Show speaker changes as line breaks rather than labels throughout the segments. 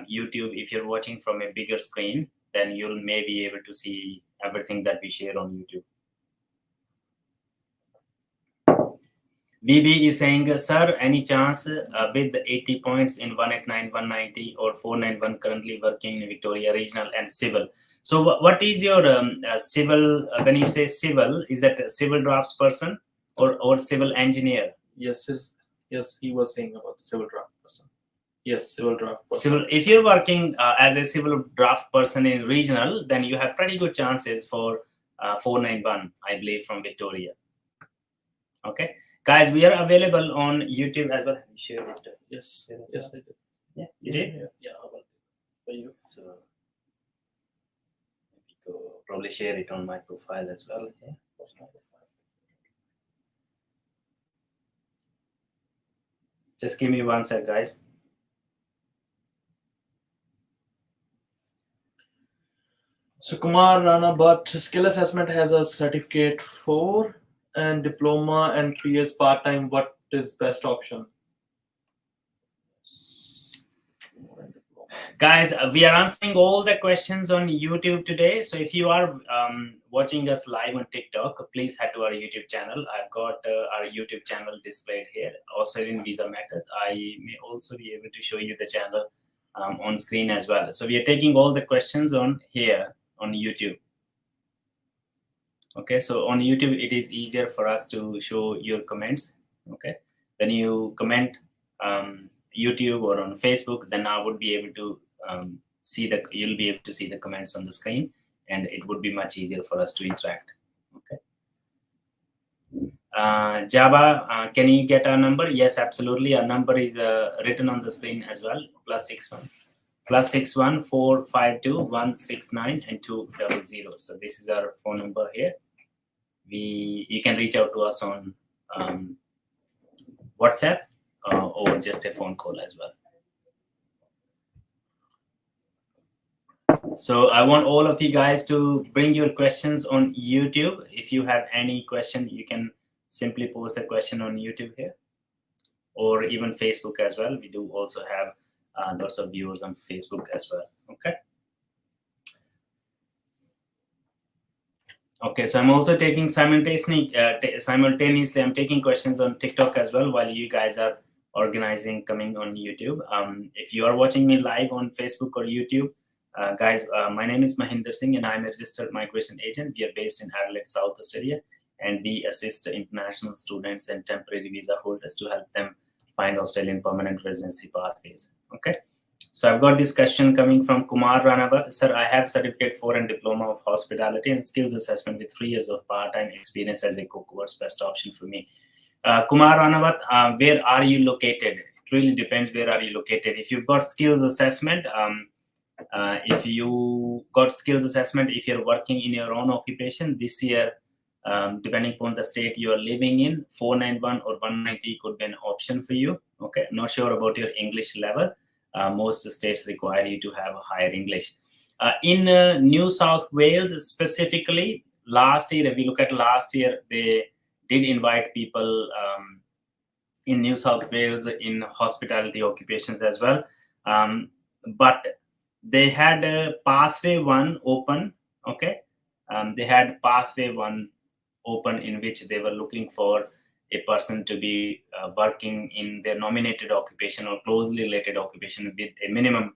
YouTube, if you're watching from a bigger screen, then you'll maybe be able to see everything that we share on YouTube. VB is saying, sir, any chance with the 80 points in 189, 190 or 491 currently working in Victoria Regional and Civil? So what is your civil, when you say civil, is that a civil drafts person or civil engineer?
Yes, he was saying about the civil draft person. Yes, civil draft person.
Civil, if you're working as a civil draft person in regional, then you have pretty good chances for 491, I believe, from Victoria. Okay. Guys, we are available on YouTube as well. Have you shared it?
Yes, I did.
Yeah, you did?
Yeah, I will. For you.
So, maybe probably share it on my profile as well. Yeah. Just give me 1 sec, guys.
So Kumar Rana, but skill assessment has a certificate 4 and diploma and 3 years part-time. What is best option?
Guys, we are answering all the questions on YouTube today. So if you are watching us live on TikTok, please head to our YouTube channel. I've got our YouTube channel displayed here. Also in Visa Matters, I may also be able to show you the channel on screen as well. So we are taking all the questions on here on YouTube. Okay, so on YouTube, it is easier for us to show your comments. Okay, when you comment YouTube or on Facebook, then I would be able to you'll be able to see the comments on the screen, and it would be much easier for us to interact. Okay. Java, can you get our number? Yes, absolutely. Our number is written on the screen as well. +61 452 169 and 200. So this is our phone number here. You can reach out to us on WhatsApp or just a phone call as well. So I want all of you guys to bring your questions on YouTube. If you have any question, you can simply post a question on YouTube here, or even Facebook as well. We do also have lots of viewers on Facebook as well. Okay. Okay, so I'm also taking simultaneously, I'm taking questions on TikTok as well while you guys are organizing coming on YouTube. If you are watching me live on Facebook or YouTube, guys, my name is Mahinder Singh and I'm a registered migration agent. We are based in Adelaide, South Australia, and we assist international students and temporary visa holders to help them find Australian permanent residency pathways. Okay. So I've got this question coming from Kumar Ranavat. Sir, I have certificate 4 and diploma of hospitality and skills assessment with 3 years of part-time experience as a cook. What's best option for me? Kumar Ranavat, where are you located? It really depends where are you located. If you've got skills assessment, if you're working in your own occupation this year, depending upon the state you are living in, 491 or 190 could be an option for you. Okay, not sure about your English level. Most states require you to have a higher English. In New South Wales specifically, last year, if we look at last year, they did invite people in New South Wales in hospitality occupations as well. But they had a pathway 1 open. Okay, they had pathway 1 open in which they were looking for a person to be working in their nominated occupation or closely related occupation with a minimum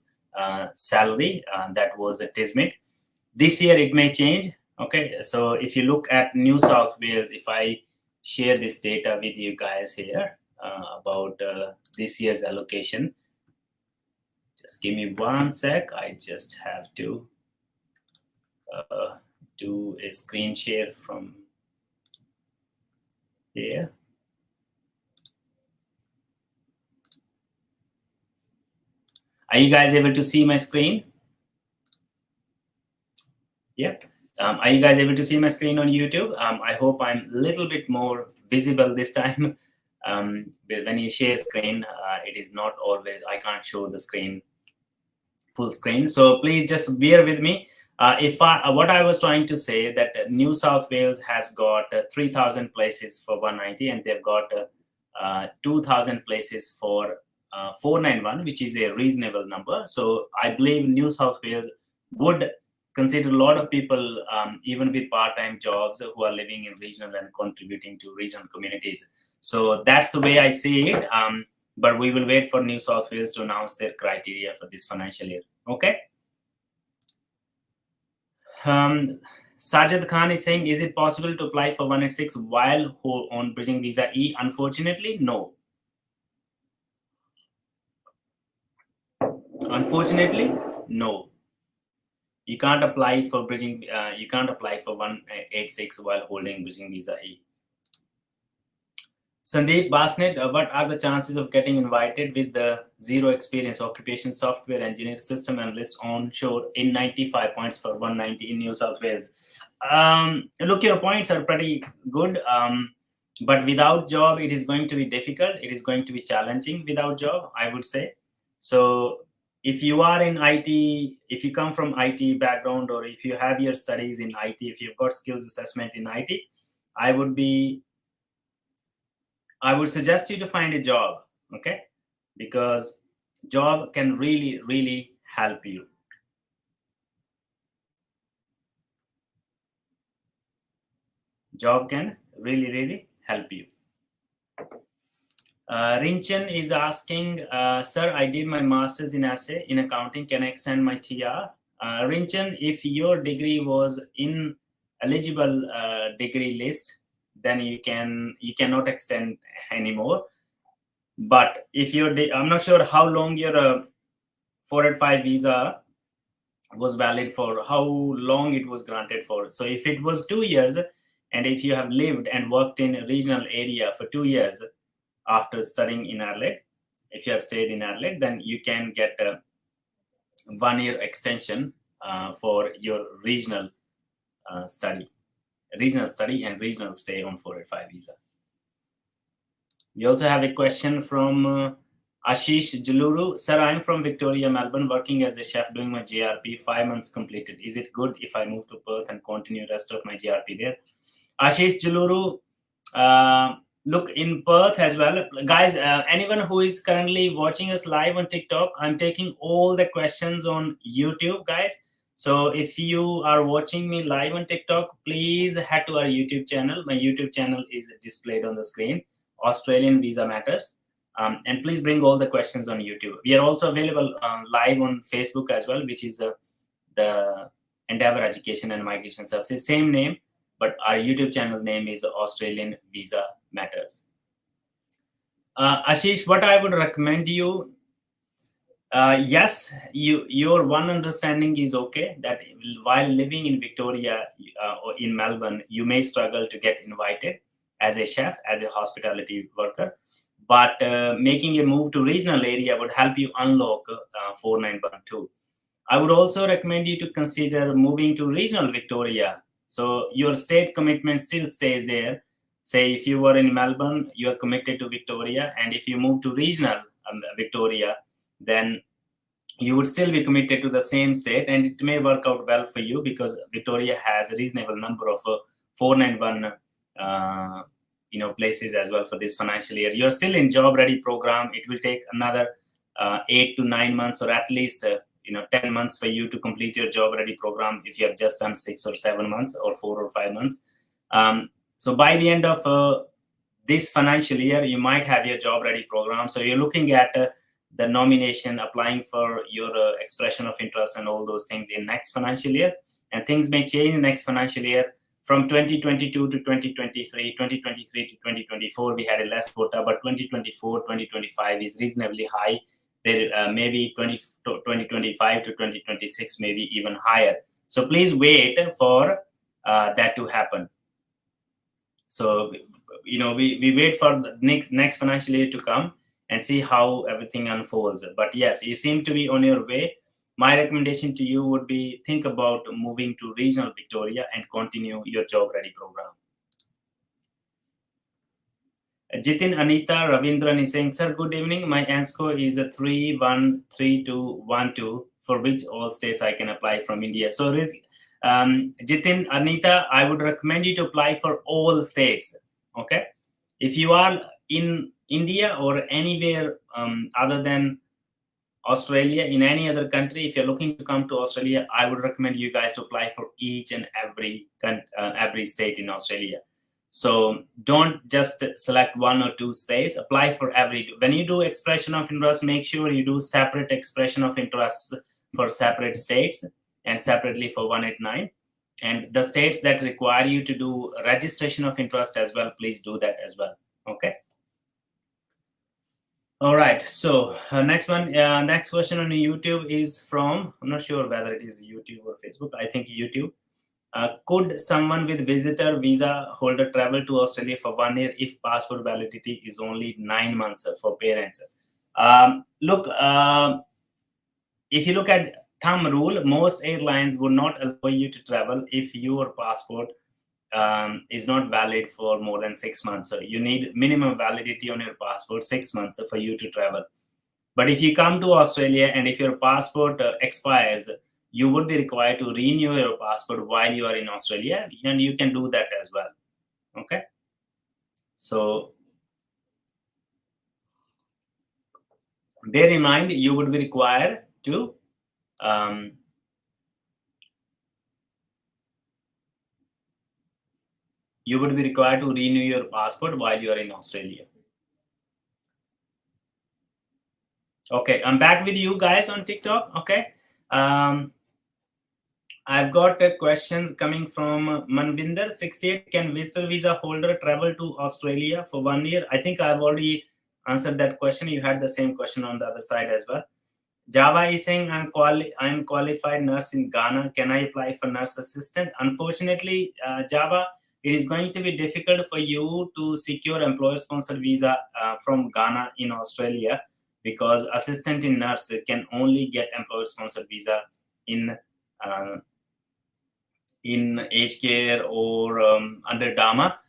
salary. That was a TISMIT. This year it may change. Okay, so if you look at New South Wales, if I share this data with you guys here about this year's allocation, just give me 1 sec. I just have to do a screen share from here. Are you guys able to see my screen? Yep. Are you guys able to see my screen on YouTube? I hope I'm a little bit more visible this time. When you share screen, it is not always, I can't show the screen, full screen. So please just bear with me. What I was trying to say that New South Wales has got 3,000 places for 190 and they've got 2,000 places for 491, which is a reasonable number. So I believe New South Wales would consider a lot of people, even with part-time jobs, who are living in regional and contributing to regional communities. So that's the way I see it. But we will wait for New South Wales to announce their criteria for this financial year. Okay. Sajid Khan is saying, is it possible to apply for 186 while on bridging visa E? Unfortunately, no. Unfortunately, no. You can't apply for bridging. You can't apply for 186 while holding bridging visa E. Sandeep Basnet, what are the chances of getting invited with the zero experience occupation software engineer system analyst onshore in 95 points for 190 in New South Wales? Look, your points are pretty good, but without job, it is going to be difficult. It is going to be challenging without job, I would say. So if you are in IT, if you come from IT background, or if you have your studies in IT, if you've got skills assessment in IT, I would suggest you to find a job, okay? Because job can really, really help you. Job can really, really help you. Rinchen is asking, sir, I did my master's in essay in accounting. Can I extend my TR? Rinchen, if your degree was in eligible degree list, then you cannot extend anymore. But if I'm not sure how long your 485 visa was valid for, how long it was granted for. So if it was 2 years, and if you have lived and worked in a regional area for 2 years after studying in Adelaide, if you have stayed in Adelaide, then you can get a 1 year extension for your regional study and regional stay on 485 visa. We also have a question from Ashish Juluru. Sir, I'm from Victoria, Melbourne, working as a chef, doing my JRP, 5 months completed. Is it good if I move to Perth and continue the rest of my JRP there? Ashish Juluru, look, in Perth as well. Guys, anyone who is currently watching us live on TikTok, I'm taking all the questions on YouTube, guys. So if you are watching me live on TikTok, please head to our YouTube channel. My YouTube channel is displayed on the screen, Australian Visa Matters. And please bring all the questions on YouTube. We are also available live on Facebook as well, which is the Endeavour Education and Migration Services, same name, but our YouTube channel name is Australian Visa Matters. Ashish, what I would recommend you, yes, your one understanding is okay, that while living in Victoria or in Melbourne, you may struggle to get invited as a chef, as a hospitality worker. But making a move to regional area would help you unlock 4912. I would also recommend you to consider moving to regional Victoria. So your state commitment still stays there. Say if you were in Melbourne, you are committed to Victoria. And if you move to regional Victoria, then you would still be committed to the same state. And it may work out well for you because Victoria has a reasonable number of 491 places as well for this financial year. You're still in job ready program. It will take another 8 to 9 months, or at least 10 months for you to complete your job ready program if you have just done 6 or 7 months or 4 or 5 months. So by the end of this financial year, you might have your job ready program. So you're looking at the nomination, applying for your expression of interest and all those things in next financial year. And things may change in next financial year. From 2022 to 2023, 2023 to 2024, we had a less quota, but 2024, 2025 is reasonably high. There maybe 2025 to 2026, maybe even higher. So please wait for that to happen. So, we wait for the next financial year to come and see how everything unfolds. But yes, you seem to be on your way. My recommendation to you would be think about moving to regional Victoria and continue your job ready program. Jitin Anita Ravindran is saying, sir, good evening. My ANSCO is a 313212, for which all states I can apply from India. So Jitin Anita, I would recommend you to apply for all states. Okay. If you are in India or anywhere other than Australia, in any other country, if you're looking to come to Australia, I would recommend you guys to apply for each and every state in Australia. So don't just select one or two states. Apply for every. When you do expression of interest, make sure you do separate expression of interests for separate states and separately for 189. And the states that require you to do registration of interest as well, please do that as well. Okay. All right, so next question on YouTube is from, I'm not sure whether it is YouTube or Facebook. I think YouTube. Could someone with visitor visa holder travel to Australia for 1 year if passport validity is only 9 months for parents? Look, if you look at thumb rule, most airlines would not allow you to travel if your passport is not valid for more than 6 months. So you need minimum validity on your passport 6 months for you to travel. But if you come to Australia and if your passport expires, you would be required to renew your passport while you are in Australia, and you can do that as well. Okay. So bear in mind, you would be required to renew your passport while you are in Australia. Okay, I'm back with you guys on TikTok. Okay. I've got questions coming from Manvinder 68. Can visitor visa holder travel to Australia for 1 year? I think I've already answered that question. You had the same question on the other side as well. Java is saying I'm qualified nurse in Ghana. Can I apply for nurse assistant? Unfortunately, Java, it is going to be difficult for you to secure employer sponsored visa from Ghana in Australia, because assistant in nurse can only get employer sponsored visa in aged care or under DAMA.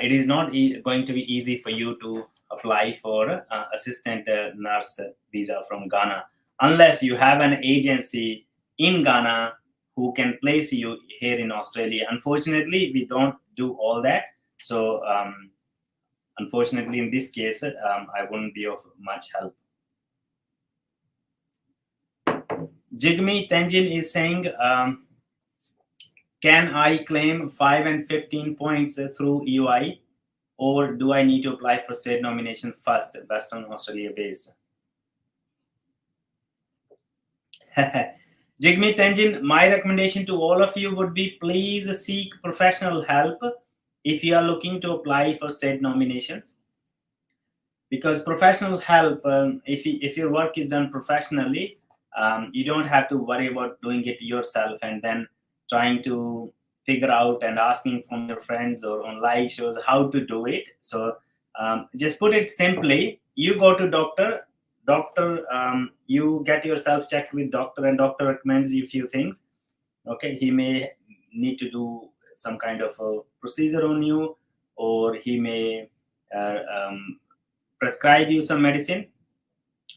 It is not going to be easy for you to apply for assistant nurse visa from Ghana, unless you have an agency in Ghana who can place you here in Australia. Unfortunately, we don't do all that. So unfortunately, in this case, I wouldn't be of much help. Jigme Tenjin is saying, can I claim 5 and 15 points through EY, or do I need to apply for state nomination first, Western Australia based? Jigme Tenjin, my recommendation to all of you would be, please seek professional help if you are looking to apply for state nominations. Because professional help, if your work is done professionally, you don't have to worry about doing it yourself and then trying to figure out and asking from your friends or on live shows how to do it. So just put it simply, you go to doctor, you get yourself checked with doctor, and doctor recommends you a few things. Okay, he may need to do some kind of a procedure on you, or he may prescribe you some medicine.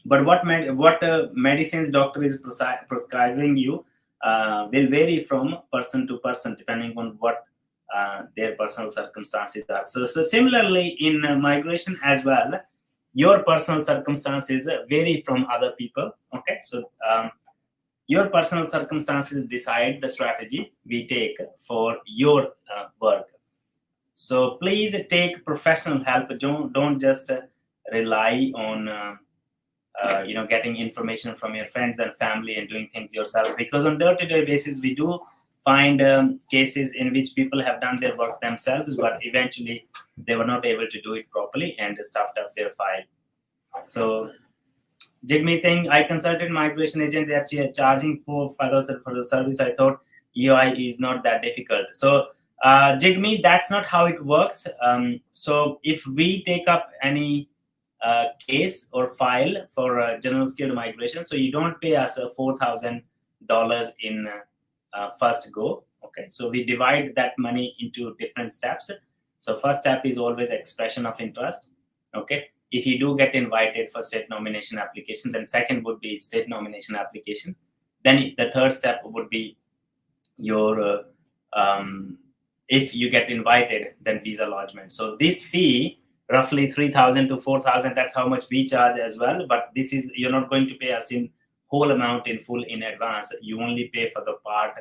But what medicines doctor is prescribing you will vary from person to person depending on what their personal circumstances are. So similarly in migration as well, your personal circumstances vary from other people. Okay, so your personal circumstances decide the strategy we take for your work. So please take professional help. Don't just rely on getting information from your friends and family and doing things yourself, because on day-to-day basis we do find cases in which people have done their work themselves, but eventually they were not able to do it properly and stuffed up their file. So Jigme saying, I consulted migration agent, they're charging for 5,000 for the service. I thought EI is not that difficult. So Jigme, that's not how it works. So if we take up any case or file for general skilled migration, so you don't pay us $4,000 in first go. Okay, so we divide that money into different steps. So first step is always expression of interest. Okay, if you do get invited for state nomination application, then second would be state nomination application. Then the third step would be your if you get invited, then visa lodgement. So this fee roughly 3,000 to 4,000. That's how much we charge as well. But this is, you're not going to pay us in whole amount in full in advance. You only pay for the part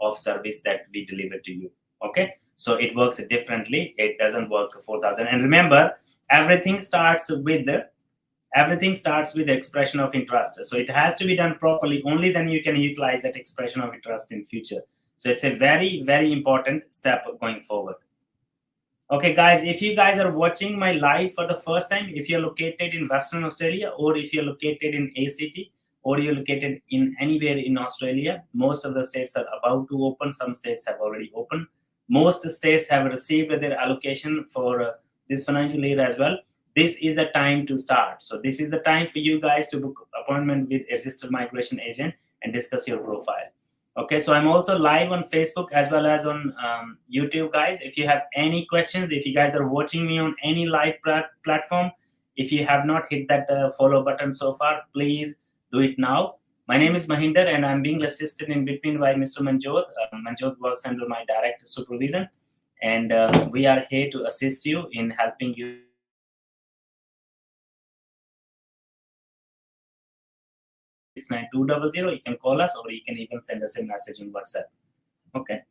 of service that we deliver to you. Okay, so it works differently. It doesn't work 4,000. And remember, everything starts with the expression of interest. So it has to be done properly. Only then you can utilize that expression of interest in future. So it's a very, very important step going forward. Okay, guys, if you guys are watching my live for the first time, if you're located in Western Australia, or if you're located in ACT, or you're located in anywhere in Australia, most of the states are about to open. Some states have already opened. Most states have received their allocation for this financial year as well. This is the time to start. So this is the time for you guys to book appointment with a registered migration agent and discuss your profile. Okay, so I'm also live on Facebook as well as on YouTube, guys. If you have any questions, if you guys are watching me on any live platform, if you have not hit that follow button so far, please do it now. My name is Mahinder, and I'm being assisted in between by Mr. Manjot. Manjot works under my direct supervision, and we are here to assist you in helping you. 69200. You can call us, or you can even send us a message on WhatsApp. Okay.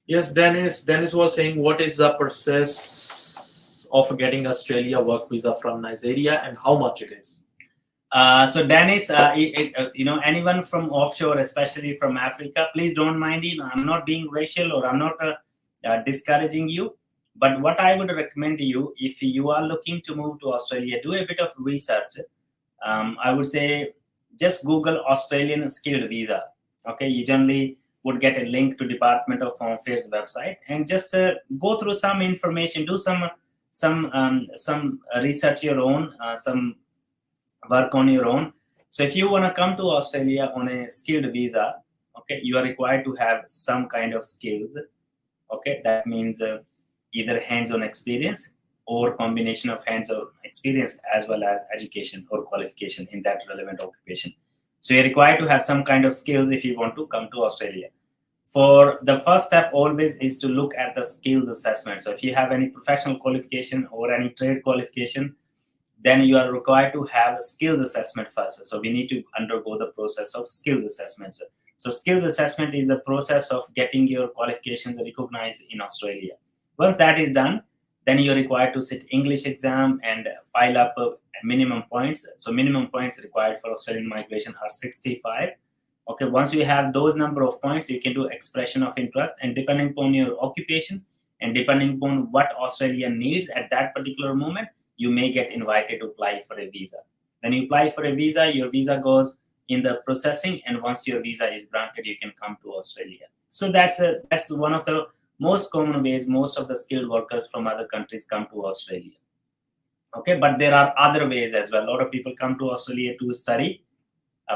Yes, Dennis was saying, what is the process of getting Australia work visa from Nigeria and how much it is?
So Dennis, anyone from offshore, especially from Africa, please don't mind him. I'm not being racial, or I'm not discouraging you. But what I would recommend to you, if you are looking to move to Australia, do a bit of research. I would say just Google Australian skilled visa. Okay, you generally would get a link to Department of Home Affairs website, and just go through some information, do some research your own, some work on your own. So if you want to come to Australia on a skilled visa, okay, you are required to have some kind of skills. Okay, that means either hands-on experience or combination of hands-on experience as well as education or qualification in that relevant occupation. So you're required to have some kind of skills if you want to come to Australia. For the first step always is to look at the skills assessment. So if you have any professional qualification or any trade qualification, then you are required to have a skills assessment first. So we need to undergo the process of skills assessments. So skills assessment is the process of getting your qualifications recognized in Australia. Once that is done, then you're required to sit English exam and pile up minimum points. So minimum points required for Australian migration are 65. Okay, once you have those number of points, you can do expression of interest, and depending upon your occupation and depending upon what Australia needs at that particular moment, you may get invited to apply for a visa. When you apply for a visa, your visa goes in the processing, and once your visa is granted, you can come to Australia. So that's one of the most common ways most of the skilled workers from other countries come to Australia. Okay, but there are other ways as well. A lot of people come to Australia to study,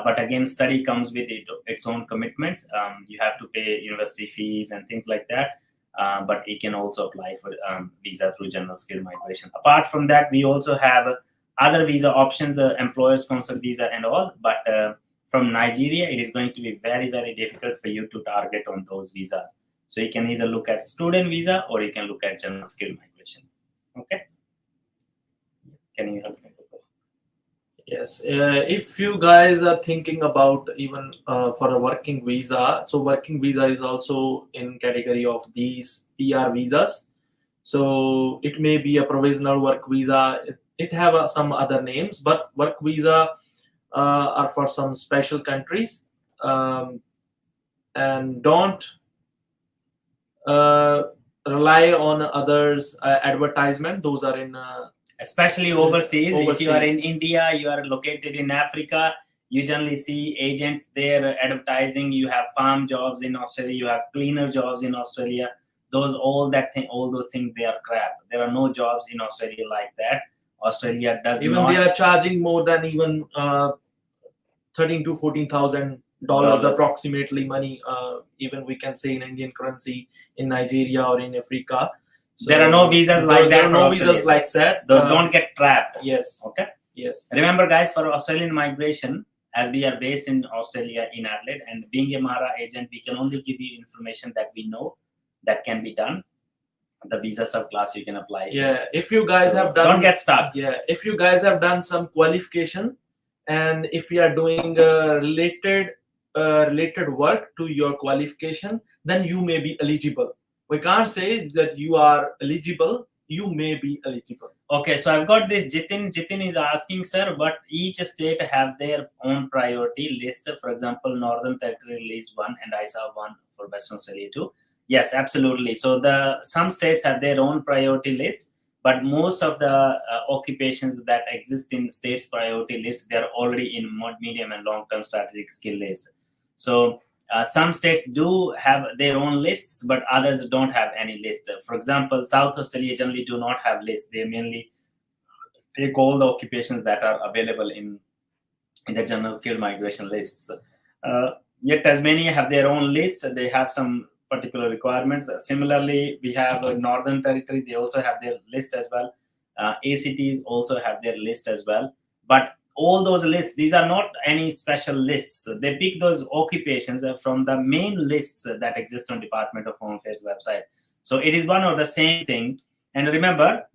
but again, study comes with its own commitments. You have to pay university fees and things like that. But you can also apply for visa through general skilled migration. Apart from that, we also have other visa options, employer-sponsored visa and all. But from Nigeria, it is going to be very, very difficult for you to target on those visas. So you can either look at student visa or you can look at general skilled migration. Okay. Can you help me?
Yes, if you guys are thinking about even for a working visa, so working visa is also in category of these PR visas. So it may be a provisional work visa. It have some other names, but work visa are for some special countries, and don't rely on others' advertisement. Those are in
especially overseas. If you are in India, you are located in Africa, you generally see agents there advertising. You have farm jobs in Australia, you have cleaner jobs in Australia. All those things, they are crap. There are no jobs in Australia like that. Australia does
even
not.
They are charging more than even $13,000 to $14,000 approximately money. Even we can say in Indian currency in Nigeria or in Africa.
So there are no visas like that.
There are no visas like that.
Don't get trapped.
Yes.
Okay.
Yes.
Remember, guys, for Australian migration, as we are based in Australia in Adelaide, and being a MARA agent, we can only give you information that we know that can be done. the visa subclass you can apply.
Yeah, if you guys
So
have done,
don't get stuck.
yeah, if you guys have done some qualification, and if you are doing related work to your qualification, then you may be eligible. We can't say that you are eligible. You may be eligible.
Okay, so I've got this Jitin. Jitin is asking, sir, but each state have their own priority list. For example, Northern Territory released one, and I saw one for Western Australia too. Yes, absolutely. So some states have their own priority list, but most of the occupations that exist in states priority list, they're already in medium and long-term strategic skill list. So some states do have their own lists, but others don't have any list. For example, South Australia generally do not have lists. They mainly take all the occupations that are available in the general skill migration lists. Yet Tasmania have their own list. They have some particular requirements. Similarly, we have Northern Territory. They also have their list as well. ACTs also have their list as well. But all those lists, these are not any special lists. They pick those occupations from the main lists that exist on Department of Home Affairs website. So it is one or the same thing. And remember,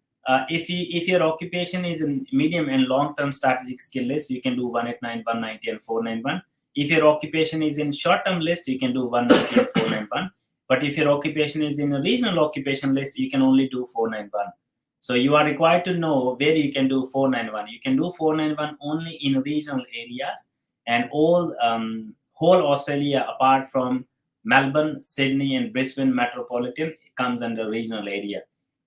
if your occupation is in medium and long-term strategic skill list, you can do 189, 190, and 491. If your occupation is in short-term list, you can do 190 and 491. But if your occupation is in a regional occupation list, you can only do 491. So you are required to know where you can do 491. You can do 491 only in regional areas, and whole Australia apart from Melbourne, Sydney, and Brisbane metropolitan comes under regional area.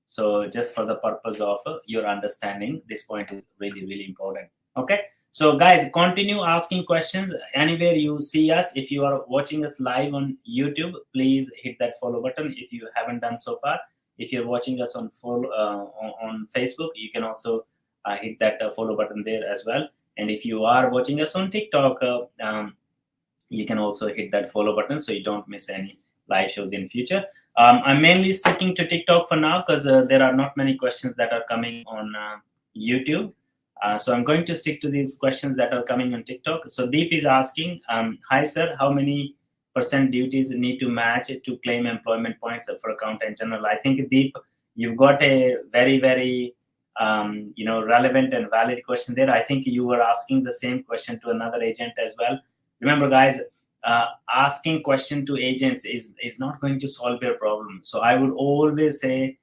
So just for the purpose of your understanding, this point is really, really important. Okay. So guys, continue asking questions anywhere you see us. If you are watching us live on YouTube, please hit that follow button if you haven't done so far. If you're watching us on Facebook, you can also hit that follow button there as well. And if you are watching us on TikTok, you can also hit that follow button so you don't miss any live shows in future. I'm mainly sticking to TikTok for now because there are not many questions that are coming on YouTube. So I'm going to stick to these questions that are coming on TikTok. So Deep is asking, hi sir, how many % duties need to match to claim employment points for accountant general? I think Deep, you've got a very, very relevant and valid question there. I think you were asking the same question to another agent as well. Remember guys, asking question to agents is not going to solve your problem. So I would always say,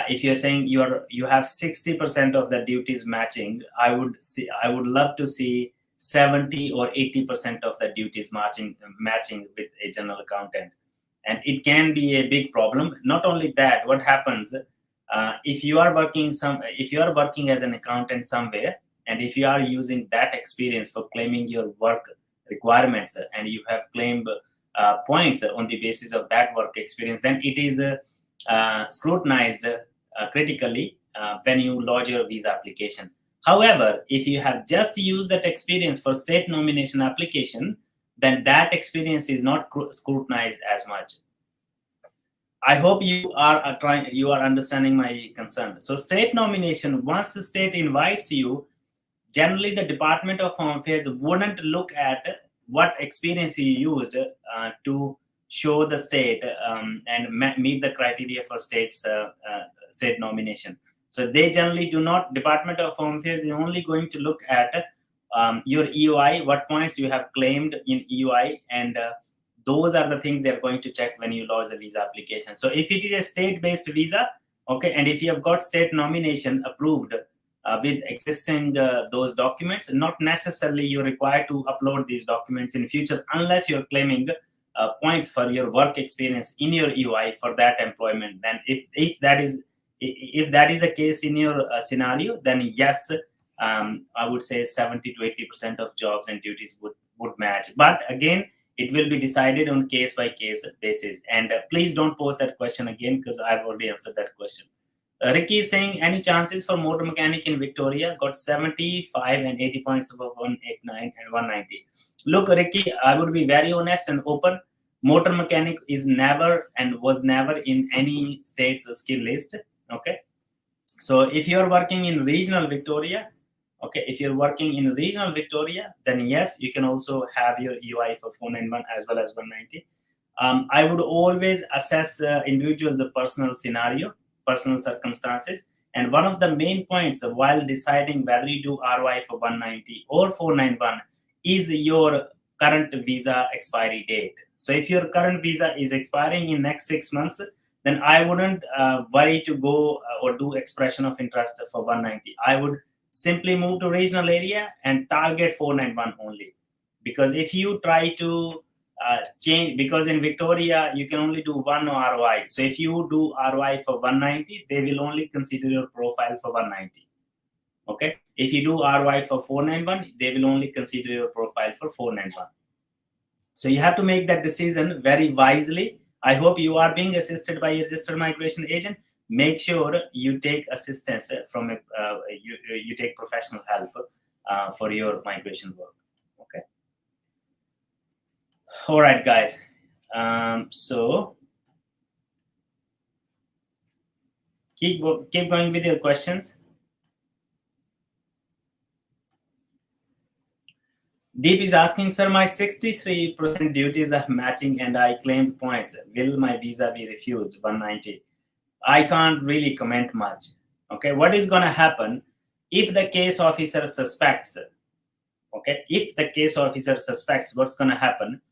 if you're saying you have 60% of the duties matching, I would love to see 70 or 80% of the duties matching with a general accountant. And it can be a big problem. Not only that, what happens if you are working as an accountant somewhere, and if you are using that experience for claiming your work requirements, and you have claimed points on the basis of that work experience, then it is scrutinized critically when you lodge your visa application. However, if you have just used that experience for state nomination application, then that experience is not scrutinized as much. I hope you are understanding my concern. So state nomination, once the state invites you, generally the Department of Home Affairs wouldn't look at what experience you used to show the state and meet the criteria for state nomination. So they generally do not. Department of Home Affairs is only going to look at your EOI, what points you have claimed in EOI, and those are the things they're going to check when you lodge the visa application. So if it is a state-based visa, okay, and if you have got state nomination approved with existing those documents, not necessarily you're required to upload these documents in future unless you're claiming points for your work experience in your EOI for that employment. Then if that is the case in your scenario, then yes, I would say 70 to 80% of jobs and duties would match. But again, it will be decided on case-by-case basis. And please don't pose that question again because I've already answered that question. Ricky is saying, any chances for motor mechanic in Victoria? Got 75 and 80 points above 189 and 190. Look, Ricky, I would be very honest and open. Motor mechanic is never and was never in any state's skill list. Okay. So if you're working in regional Victoria, then yes, you can also have your EOI for 491 as well as 190. I would always assess individuals' personal scenario. personal circumstances. And one of the main points while deciding whether you do ROI for 190 or 491 is your current visa expiry date. So if your current visa is expiring in next 6 months, then I wouldn't worry to go or do expression of interest for 190. I would simply move to regional area and target 491 only. Because if you try to change, because in Victoria you can only do one ROI. So if you do ROI for 190, they will only consider your profile for 190. Okay. If you do ROI for 491, they will only consider your profile for 491. So you have to make that decision very wisely. I hope you are being assisted by your registered migration agent. Make sure you take assistance from you take professional help for your migration work. Okay. All right, guys. So keep going with your questions. Deep is asking, sir, my 63% duties are matching and I claimed points. Will my visa be refused? 190. I can't really comment much. Okay, what is going to happen if the case officer suspects? Okay, if the case officer suspects, what's going to happen?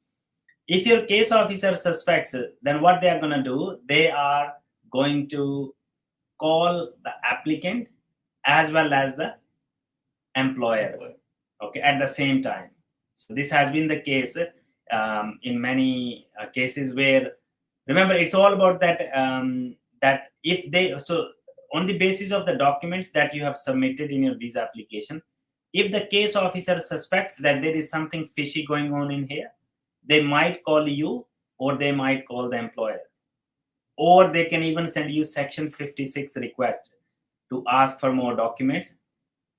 If your case officer suspects, then what they are going to do, they are going to call the applicant as well as the employer, okay, at the same time. So this has been the case in many cases where, remember, it's all about that, that if they, so on the basis of the documents that you have submitted in your visa application, if the case officer suspects that there is something fishy going on in here, they might call you or they might call the employer. Or they can even send you section 56 request to ask for more documents,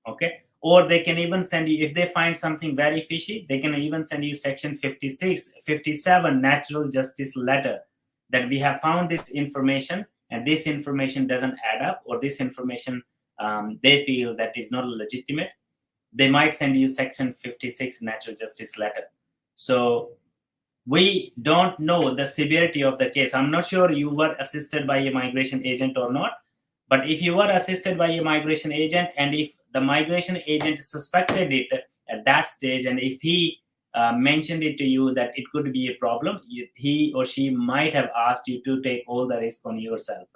okay? Or they can even send you, if they find something very fishy, they can even send you section 56, 57 natural justice letter that we have found this information and this information doesn't add up, or this information they feel that is not legitimate. They might send you section 56 natural justice letter. So we don't know the severity of the case. I'm not sure you were assisted by a migration agent or not, but if you were assisted by a migration agent and if the migration agent suspected it at that stage, and if he mentioned it to you that it could be a problem, he or she might have asked you to take all the risk on yourself.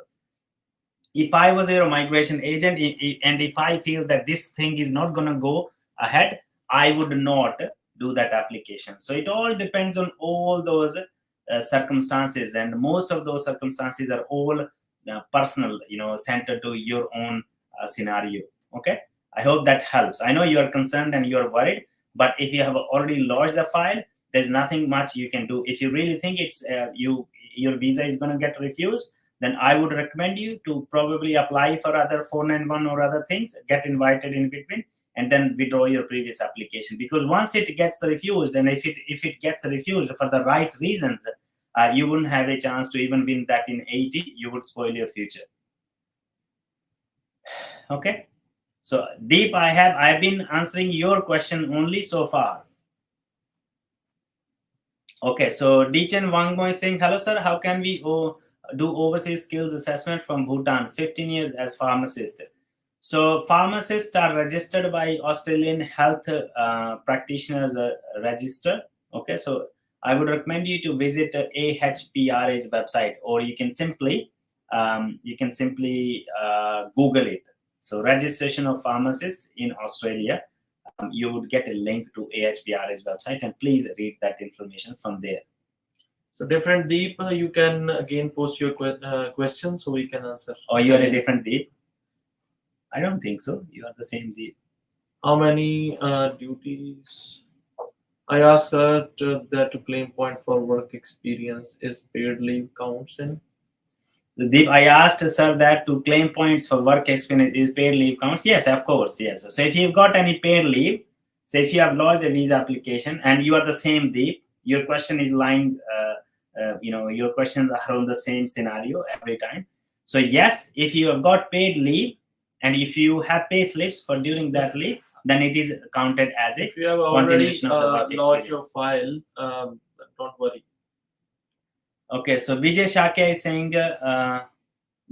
If I was your migration agent and if I feel that this thing is not going to go ahead, I would not do that application. So it all depends on all those circumstances, and most of those circumstances are all personal, centered to your own scenario. Okay, I hope that helps. I know you are concerned and you are worried, but if you have already lodged the file, there's nothing much you can do. If you really think it's your visa is going to get refused, then I would recommend you to probably apply for other 491 or other things, get invited in between, and then withdraw your previous application. Because once it gets refused, and if it gets refused for the right reasons, you wouldn't have a chance to even win that in 80. You would spoil your future. Okay. So Deep, I've been answering your question only so far. Okay. So Deechen Wangmo is saying, hello sir, how can we do overseas skills assessment from Bhutan? 15 years as pharmacist. So pharmacists are registered by Australian Health Practitioners Register. Okay, so I would recommend you to visit AHPRA's website, or you can simply Google it. So registration of pharmacists in Australia. You would get a link to AHPRA's website, and please read that information from there.
So different Deep, you can again post your question so we can answer.
Or you are a different Deep? I don't think so. You are the same Deep.
How many duties? I asked her that to claim point for work experience is paid leave counts in.
Deep, I asked sir that to claim points for work experience is paid leave counts. Yes, of course, yes. So if you've got any paid leave, so if you have lodged a visa application and you are the same Deep, your question is lying. Your questions are on the same scenario every time. So yes, if you have got paid leave, and if you have pay slips for during that leave, then it is counted as a
if you have already lodged
your
file, don't worry.
Okay, so Vijay Shakya is saying,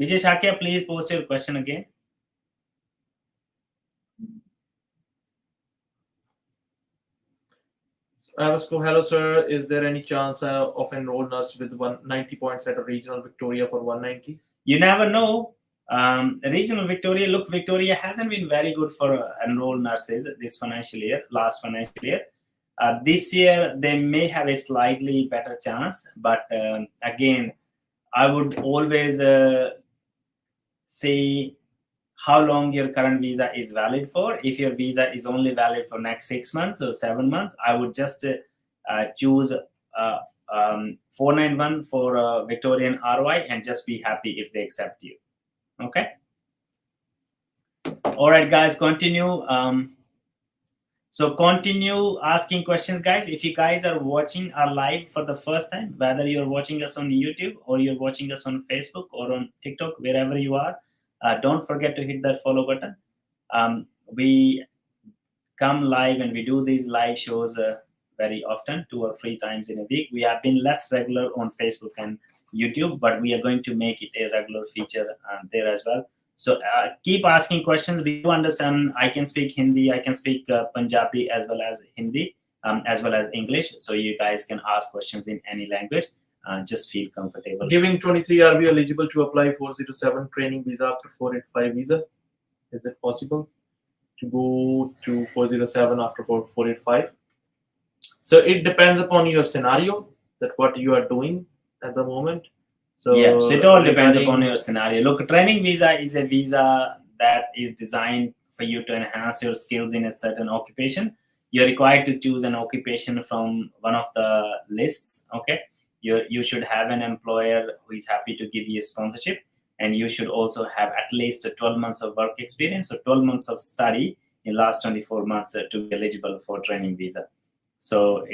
Vijay Shakya, please post your question again.
Hello, sir. Is there any chance of enroll nurse with 190 points at a regional Victoria for 190?
You never know. Regional Victoria, look, Victoria hasn't been very good for enrolled nurses this financial year, last financial year. This year, they may have a slightly better chance, but again, I would always say how long your current visa is valid for. If your visa is only valid for next 6 months or 7 months, I would just choose 491 for Victorian RY and just be happy if they accept you. Okay. All right, guys, continue. So continue asking questions, guys. If you guys are watching our live for the first time, whether you're watching us on YouTube or you're watching us on Facebook or on TikTok, wherever you are, don't forget to hit that follow button. We come live and we do these live shows very often, 2 or 3 times in a week. We have been less regular on Facebook and YouTube, but we are going to make it a regular feature there as well. So keep asking questions. We do understand. I can speak Hindi, I can speak Punjabi as well as Hindi, as well as English. So you guys can ask questions in any language. Just feel comfortable.
Giving 23, are we eligible to apply 407 training visa after 485 visa? Is it possible to go to 407 after 485? So it depends upon your scenario, that what you are doing at the moment. So
yes, it all depends upon your scenario. Look, training visa is a visa that is designed for you to enhance your skills in a certain occupation. You're required to choose an occupation from one of the lists. Okay, you should have an employer who is happy to give you a sponsorship, and you should also have at least 12 months of work experience or 12 months of study in last 24 months to be eligible for training visa. So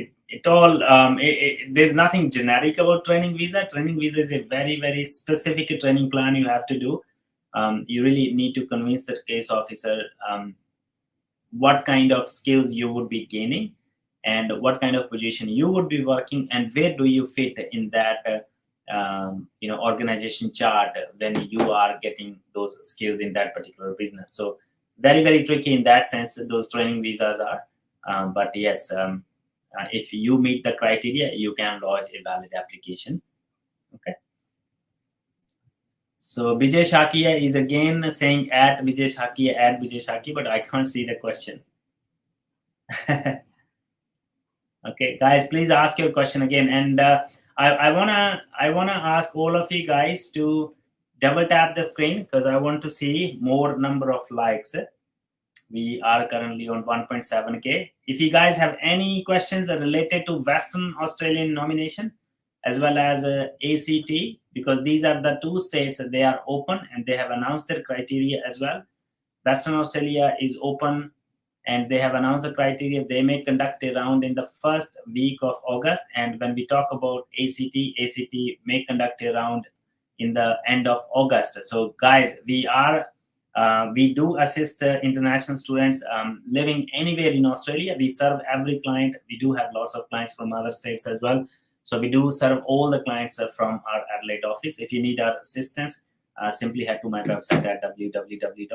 there's nothing generic about training visa. Training visa is a very, very specific training plan you have to do. You really need to convince the case officer what kind of skills you would be gaining and what kind of position you would be working and where do you fit in that organization chart when you are getting those skills in that particular business. So very, very tricky in that sense, those training visas are. But yes, if you meet the criteria, you can lodge a valid application. Okay. So Vijay Shakia is again saying at Vijay Shakia, but I can't see the question. Okay, guys, please ask your question again. And I wanna ask all of you guys to double tap the screen because I want to see more number of likes. We are currently on 1.7K. If you guys have any questions related to Western Australian nomination as well as ACT, because these are the 2 states that they are open and they have announced their criteria as well. Western Australia is open and they have announced the criteria. They may conduct a round in the first week of August. And when we talk about ACT may conduct a round in the end of August. So guys, we do assist international students living anywhere in Australia. We serve every client. We do have lots of clients from other states as well. So we do serve all the clients from our Adelaide office. If you need our assistance, simply head to my website at www.ems.com.au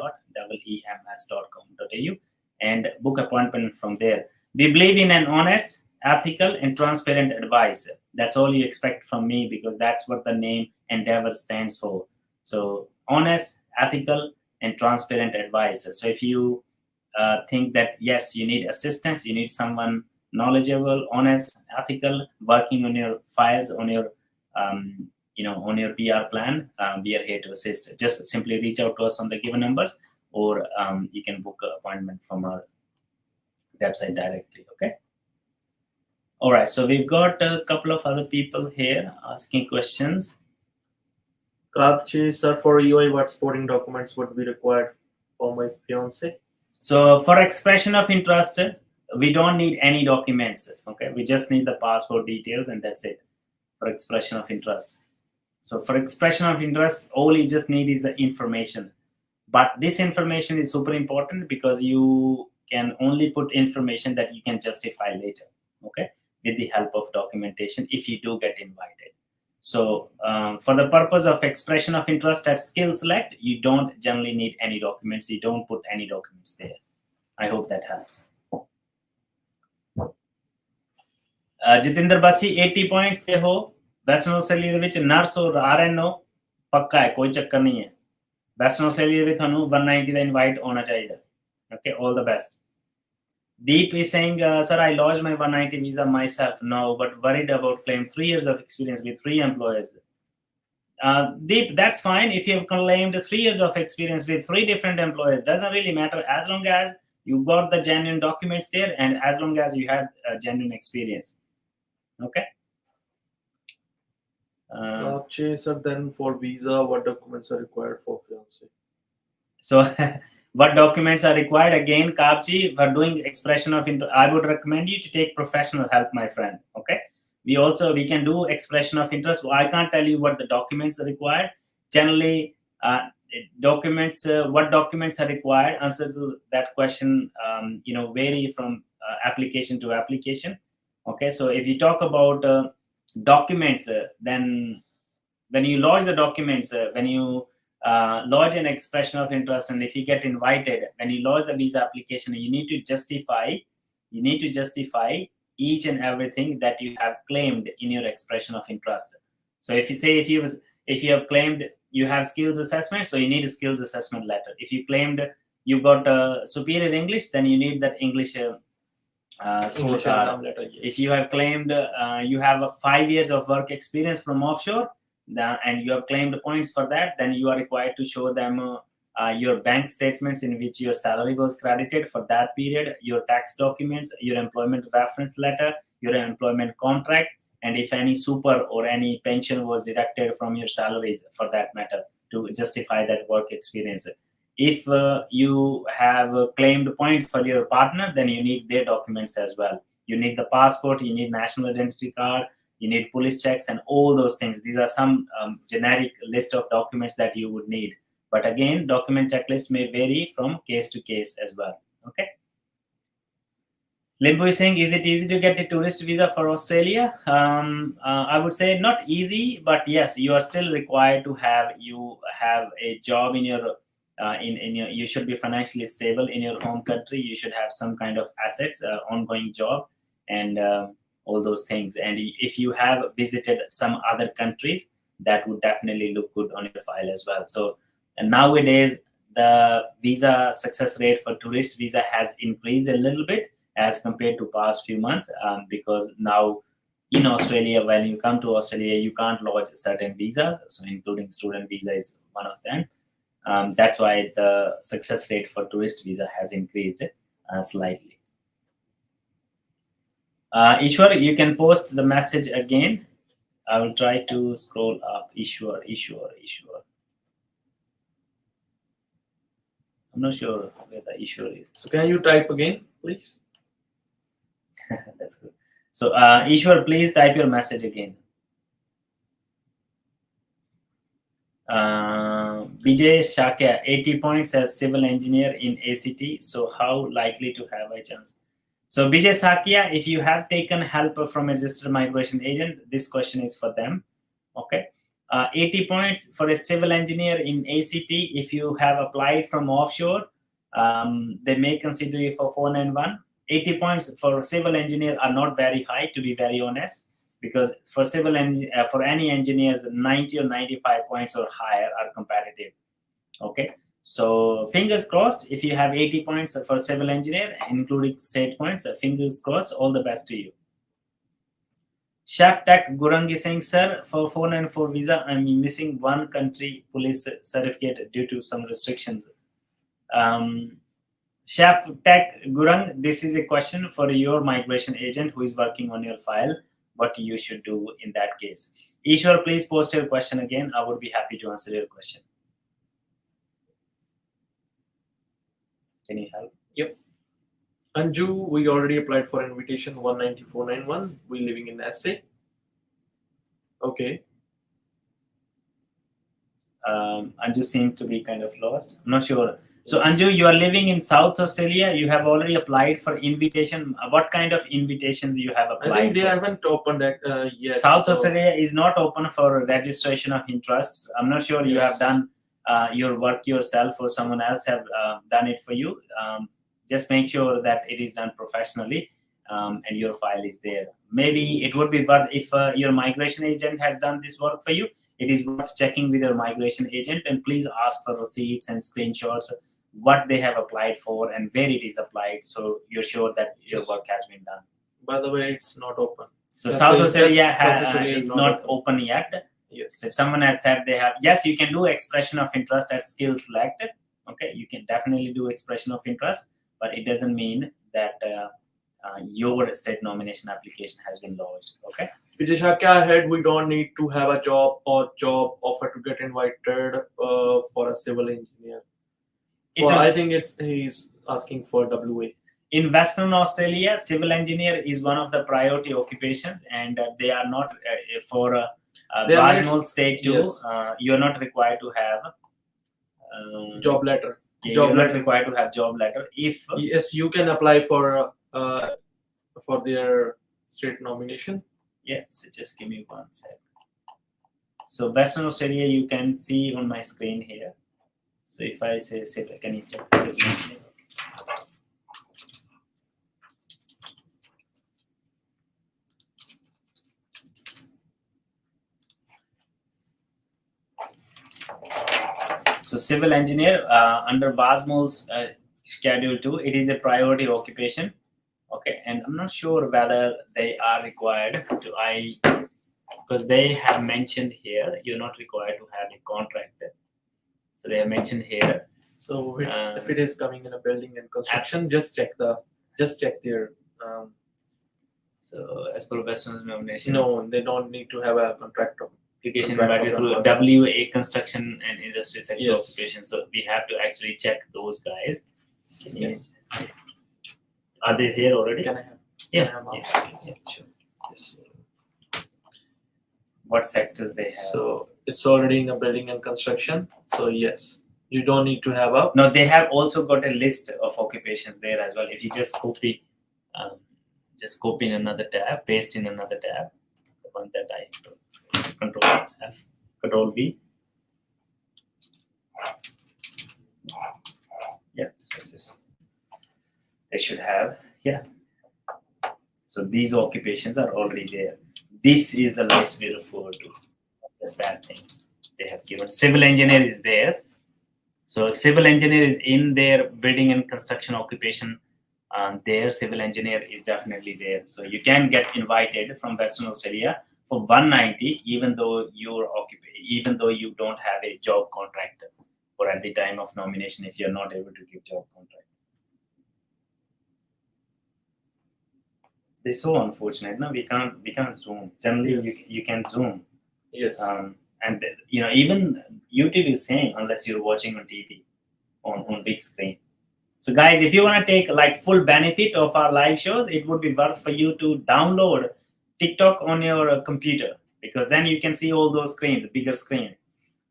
and book appointment from there. We believe in an honest, ethical, and transparent advice. That's all you expect from me because that's what the name Endeavour stands for. So honest, ethical, and transparent advice. So if you think that yes, you need assistance, you need someone knowledgeable, honest, ethical, working on your files, on your on your PR plan, we are here to assist. Just simply reach out to us on the given numbers, or you can book an appointment from our website directly. Okay. All right. So we've got a couple of other people here asking questions.
Kapchi, sir, for EOI, what supporting documents would be required for my fiance?
So for expression of interest, we don't need any documents. Okay, we just need the passport details and that's it for expression of interest. So for expression of interest, all you just need is the information. But this information is super important because you can only put information that you can justify later. Okay, with the help of documentation if you do get invited. So for the purpose of expression of interest at skill select, you don't generally need any documents. You don't put any documents there. I hope that helps. Jitinder Basi, 80 points te ho. Western Australia ਵਿੱਚ nurse or RNO पक्का है, कोई चक्कर नहीं है. Western Australia ਵਿੱਚ ਤੁਹਾਨੂੰ 190 ਦਾ invite ਹੋਣਾ ਚਾਹੀਦਾ. Okay, all the best. Deep is saying, sir, I lodged my 190 visa myself. No, but worried about claim 3 years of experience with 3 employers. Deep, that's fine. If you've claimed 3 years of experience with 3 different employers, doesn't really matter as long as you got the genuine documents there and as long as you had genuine experience. Okay.
Sir, then for visa, what documents are required for fiancé?
So, what documents are required? Again, Kapchi, for doing expression of interest, I would recommend you to take professional help, my friend. Okay. We can do expression of interest. I can't tell you what the documents are required. Generally, documents, what documents are required, answer to that question, vary from application to application. Okay, so if you talk about documents, then when you lodge the documents, when you lodge an expression of interest, and if you get invited, when you lodge the visa application, you need to justify each and everything that you have claimed in your expression of interest. So if you say if you have claimed you have skills assessment, so you need a skills assessment letter. If you claimed you got superior English, then you need that English
exam letter. Yes.
If you have claimed you have 5 years of work experience from offshore, and you have claimed points for that, then you are required to show them your bank statements in which your salary was credited for that period, your tax documents, your employment reference letter, your employment contract, and if any super or any pension was deducted from your salaries for that matter to justify that work experience. If you have claimed points for your partner, then you need their documents as well. You need the passport, you need national identity card, you need police checks and all those things. These are some generic list of documents that you would need. But again, document checklist may vary from case to case as well. Okay. Limbu is saying, is it easy to get a tourist visa for Australia? I would say not easy, but yes, you are still required to have a job in your you should be financially stable in your home country. You should have some kind of assets, ongoing job, and all those things. And if you have visited some other countries, that would definitely look good on your file as well. So and nowadays, the visa success rate for tourist visa has increased a little bit as compared to past few months, because now in Australia, when you come to Australia, you can't lodge certain visas, so including student visa is one of them. That's why the success rate for tourist visa has increased slightly. Ishwar, you can post the message again. I will try to scroll up. Ishwar. I'm not sure where the Ishwar is.
So can you type again, please?
That's good. So Ishwar, please type your message again. Vijay Shakya, 80 points as civil engineer in ACT. So how likely to have a chance? So Vijay Shakya, if you have taken help from a registered migration agent, this question is for them. Okay. 80 points for a civil engineer in ACT. If you have applied from offshore, they may consider you for 491. 80 points for civil engineer are not very high, to be very honest, because for civil for any engineers, 90 or 95 points or higher are competitive. Okay, so fingers crossed. If you have 80 points for civil engineer, including state points, fingers crossed. All the best to you. Chef Tech Gurang is saying, sir, for 494 visa, I'm missing one country police certificate due to some restrictions. Chef Tech Gurang, this is a question for your migration agent who is working on your file, what you should do in that case. Ishwar, please post your question again. I would be happy to answer your question. Can you help?
Yep. Anju, we already applied for invitation 19491. We living in SA. Okay.
Anju seemed to be kind of lost. I'm not sure. So
Yes.
Anju, you are living in South Australia. You have already applied for invitation. What kind of invitations you have
I
applied
think they
for?
haven't opened that yet.
South
so-
Australia is not open for registration of interests. I'm not sure you have
Yes.
done your work yourself or someone else have done it for you. Just make sure that it is done professionally and your file is there. Maybe it would be worth if your migration agent has done this work for you. It is worth checking with your migration agent, and please ask for receipts and screenshots what they have applied for and where it is applied, so you're sure that your
Yes.
work has been done.
By the way, it's not open.
So
Yes,
South
yes,
Australia
South Australia
is not open yet.
Yes.
So if someone has said they have, yes, you can do expression of interest at skills selected. Okay, you can definitely do expression of interest, but it doesn't mean that your state nomination application has been lodged. Okay.
Vijay Kya ahead, we don't need to have a job or job offer to get invited for a civil engineer. I think he's asking for WA.
In Western Australia, civil engineer is one of the priority occupations, and they are not for Basmol state too.
Yes.
You are not required to have
Job letter.
Yeah,
Job
you're not
letter.
required to have job letter. If
Yes, you can apply for their state nomination.
yeah, so just give me one sec. So Western Australia, you can see on my screen here. So if I say civil, can you check civil engineer? So civil engineer under Basmol's schedule 2, it is a priority occupation. Okay, and I'm not sure whether they are required to because they have mentioned here you're not required to have a contract. So they have mentioned here.
So if it is coming in a building and construction, just check their.
So as per Western nomination,
No, they don't need to have a contract.
application
Contract
invited
of
through
employment.
WA construction and industry sector
Yes.
occupation. So we have to actually check those guys. Can you-
Yes.
Are they here already?
Can I have?
Yeah,
Can I have
yeah, sure.
Yes.
What sectors they have?
So it's already in a building and construction. So yes, you don't need to have a.
No, they have also got a list of occupations there as well. If you just copy in another tab, paste in another tab, the one that I Control F, Control V. Yeah, so just they should have, yeah. So these occupations are already there. This is the list we refer to. Just that thing they have given. Civil engineer is there. So civil engineer is in their building and construction occupation. Their civil engineer is definitely there. So you can get invited from Western Australia for 190, even though you don't have a job contract, or at the time of nomination, if you're not able to give job contract. This is so unfortunate. No, we can't zoom. Generally,
Yes.
you can zoom.
Yes.
And even YouTube is saying unless you're watching on TV on big screen. So guys, if you want to take like full benefit of our live shows, it would be worth for you to download TikTok on your computer, because then you can see all those screens, the bigger screen.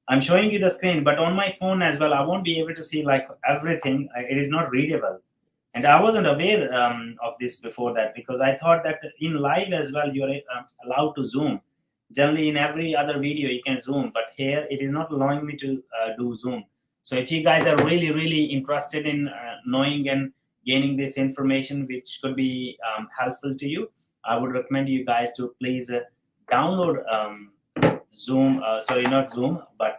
I'm showing you the screen, but on my phone as well, I won't be able to see like everything. It is not readable. And I wasn't aware of this before that, because I thought that in live as well, you're allowed to zoom. Generally, in every other video, you can zoom, but here it is not allowing me to do zoom. So if you guys are really, really interested in knowing and gaining this information, which could be helpful to you, I would recommend you guys to please download Zoom. Sorry, not Zoom, but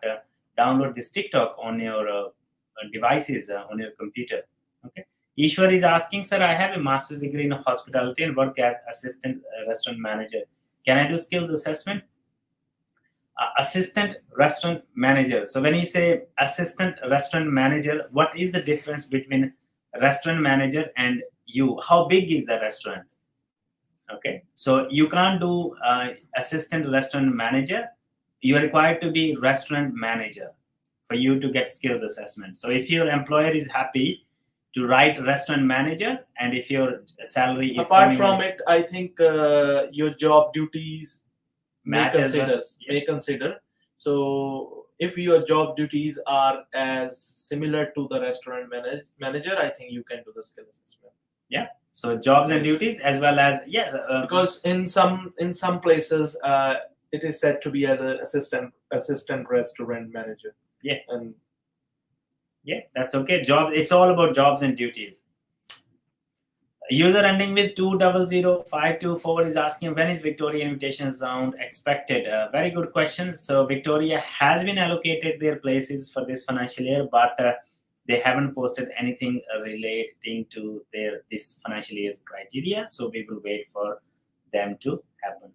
download this TikTok on your devices on your computer. Okay. Ishwar is asking, sir, I have a master's degree in hospitality and work as assistant restaurant manager. Can I do skills assessment? Assistant restaurant manager. So when you say assistant restaurant manager, what is the difference between restaurant manager and you? How big is the restaurant? Okay, so you can't do assistant restaurant manager. You are required to be restaurant manager for you to get skills assessment. So if your employer is happy to write restaurant manager, and if your salary is
apart from it, I think your job duties may
match as well.
consider. So if your job duties are as similar to the restaurant manager, I think you can do the skill assessment.
So jobs and
Yes.
duties as well as
Because in some places it is said to be as an assistant restaurant manager.
Yeah.
And
that's okay. It's all about jobs and duties. User ending with 200524 is asking, when is Victoria invitation round expected? Very good question. So Victoria has been allocated their places for this financial year, but they haven't posted anything relating to this financial year's criteria. So we will wait for them to happen.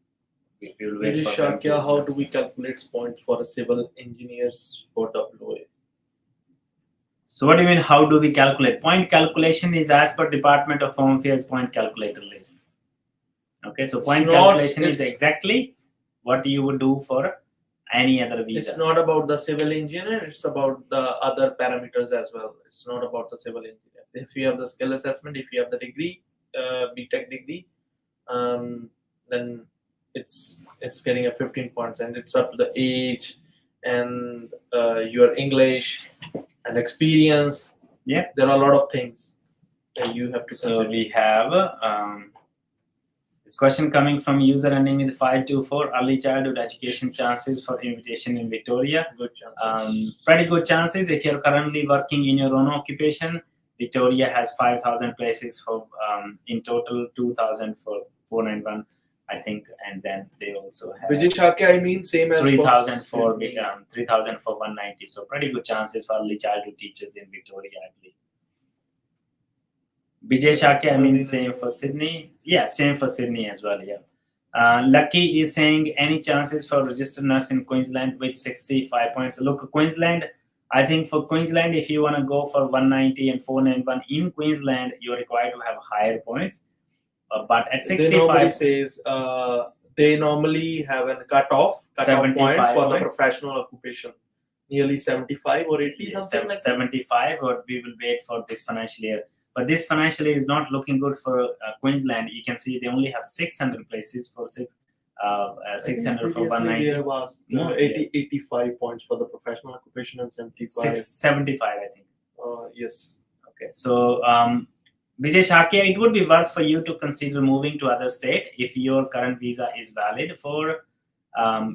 We will wait for them to
how do we calculate points for a civil engineers for WA?
So what do you mean, how do we calculate? Point calculation is as per Department of Home Affairs point calculator list. Okay, so point calculation is exactly what you would do for any other visa.
It's not about the civil engineer, it's about the other parameters as well. It's not about the civil engineer. If you have the skill assessment, if you have the degree, BTech degree, then it's getting a 15 points, and it's up to the age and your English and experience.
Yeah,
there are a lot of things that you have to consider.
So we have this question coming from user ending with 524. Early childhood education chances for invitation in Victoria.
Good chances.
Pretty good chances. If you're currently working in your own occupation, Victoria has 5,000 places for in total 2,000 for 491, I think, and then they also have
Vijay Shakya, I mean, same as
3,000 for 3,000 for 190. So pretty good chances for early childhood teachers in Victoria, I believe. Vijay Shakya, I mean, same for Sydney. Yeah, same for Sydney as well. Yeah. Lucky is saying, any chances for registered nurse in Queensland with 65 points? Look, Queensland, I think for Queensland, if you want to go for 190 and 491 in Queensland, you're required to have higher points. But at 65,
they normally have a cutoff points for the professional occupation. Nearly 75 or 80, something like
75, or we will wait for this financial year. But this financial year is not looking good for Queensland. You can see they only have 600 places for 600 for 190.
There was 85 points for the professional occupation and 75.
75, I think.
Yes.
Okay. So Vijay Shakya, it would be worth for you to consider moving to other state if your current visa is valid for